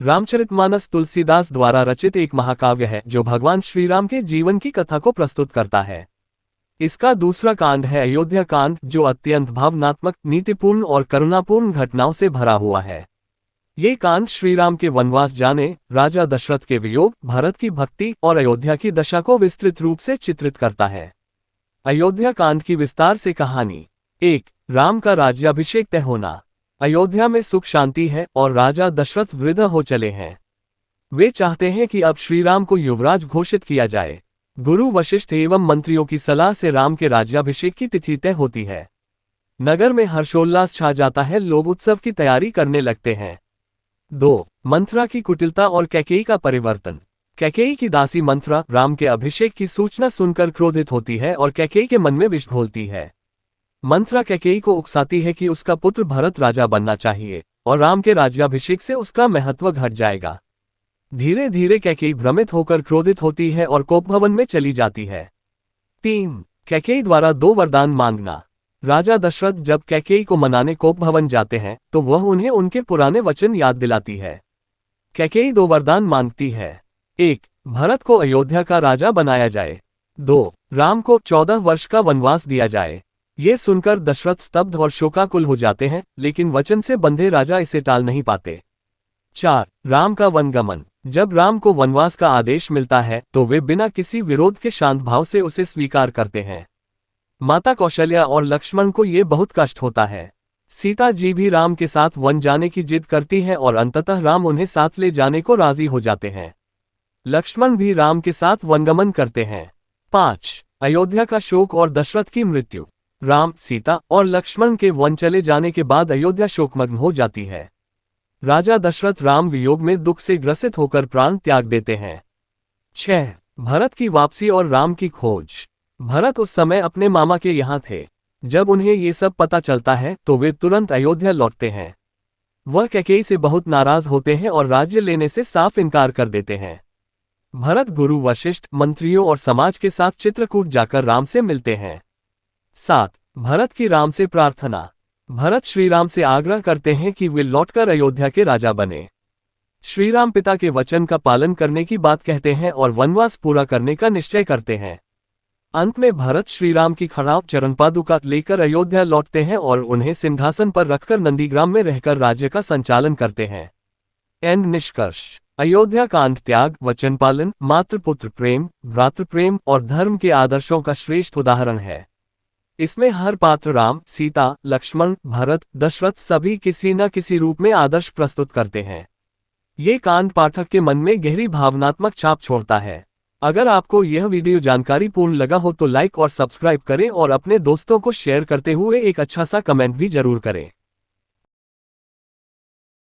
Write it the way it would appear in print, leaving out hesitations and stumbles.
रामचरितमानस तुलसीदास द्वारा रचित एक महाकाव्य है जो भगवान श्रीराम के जीवन की कथा को प्रस्तुत करता है। इसका दूसरा कांड है अयोध्या कांड, जो अत्यंत भावनात्मक, नीतिपूर्ण और करुणापूर्ण घटनाओं से भरा हुआ है। ये कांड श्रीराम के वनवास जाने, राजा दशरथ के वियोग, भरत की भक्ति और अयोध्या की दशा को विस्तृत रूप से चित्रित करता है। अयोध्या कांड की विस्तार से कहानी। 1. राम का राज्याभिषेक तय होना। अयोध्या में सुख शांति है और राजा दशरथ वृद्ध हो चले हैं। वे चाहते हैं कि अब श्रीराम को युवराज घोषित किया जाए। गुरु वशिष्ठ एवं मंत्रियों की सलाह से राम के राज्याभिषेक की तिथि तय होती है। नगर में हर्षोल्लास छा जाता है, लोग उत्सव की तैयारी करने लगते हैं। 2. मंथरा की कुटिलता और कैकेयी का परिवर्तन। कैकेयी की दासी मंथरा राम के अभिषेक की सूचना सुनकर क्रोधित होती है और कैकेयी के मन में विष घोलती है। मंथरा कैकेयी को उकसाती है कि उसका पुत्र भरत राजा बनना चाहिए और राम के राज्याभिषेक से उसका महत्व घट जाएगा। धीरे धीरे कैकेयी भ्रमित होकर क्रोधित होती है और कोपभवन में चली जाती है। 3. कैकेयी द्वारा 2 वरदान मांगना। राजा दशरथ जब कैकेयी को मनाने कोपभवन जाते हैं तो वह उन्हें उनके पुराने वचन याद दिलाती है। कैकेयी 2 वरदान मांगती है। 1. भरत को अयोध्या का राजा बनाया जाए। 2. राम को 14 वर्ष का वनवास दिया जाए। ये सुनकर दशरथ स्तब्ध और शोकाकुल हो जाते हैं, लेकिन वचन से बंधे राजा इसे टाल नहीं पाते। 4. राम का वनगमन। जब राम को वनवास का आदेश मिलता है तो वे बिना किसी विरोध के शांत भाव से उसे स्वीकार करते हैं। माता कौशल्या और लक्ष्मण को ये बहुत कष्ट होता है। सीता जी भी राम के साथ वन जाने की जिद करती है और अंततः राम उन्हें साथ ले जाने को राजी हो जाते हैं। लक्ष्मण भी राम के साथ वनगमन करते हैं। 5. अयोध्या का शोक और दशरथ की मृत्यु। राम, सीता और लक्ष्मण के वन चले जाने के बाद अयोध्या शोकमग्न हो जाती है। राजा दशरथ राम वियोग में दुख से ग्रसित होकर प्राण त्याग देते हैं। 6. भरत की वापसी और राम की खोज। भरत उस समय अपने मामा के यहाँ थे। जब उन्हें ये सब पता चलता है तो वे तुरंत अयोध्या लौटते हैं। वह कैकेयी से बहुत नाराज होते हैं और राज्य लेने से साफ इनकार कर देते हैं। भरत गुरु वशिष्ठ, मंत्रियों और समाज के साथ चित्रकूट जाकर राम से मिलते हैं। 7. भरत की राम से प्रार्थना। भरत श्रीराम से आग्रह करते हैं कि वे लौटकर अयोध्या के राजा बने। श्रीराम पिता के वचन का पालन करने की बात कहते हैं और वनवास पूरा करने का निश्चय करते हैं। अंत में भरत श्रीराम की खड़ाव चरणपादुका लेकर अयोध्या लौटते हैं और उन्हें सिंहासन पर रखकर नंदीग्राम में रहकर राज्य का संचालन करते हैं। एंड निष्कर्ष। अयोध्या कांड त्याग, वचन पालन, मातृपुत्र प्रेम, भ्रातृप्रेम और धर्म के आदर्शों का श्रेष्ठ उदाहरण है। इसमें हर पात्र राम, सीता, लक्ष्मण, भरत, दशरथ सभी किसी न किसी रूप में आदर्श प्रस्तुत करते हैं। ये कांड पाठक के मन में गहरी भावनात्मक छाप छोड़ता है। अगर आपको यह वीडियो जानकारीपूर्ण लगा हो तो लाइक और सब्सक्राइब करें और अपने दोस्तों को शेयर करते हुए एक अच्छा सा कमेंट भी जरूर करें।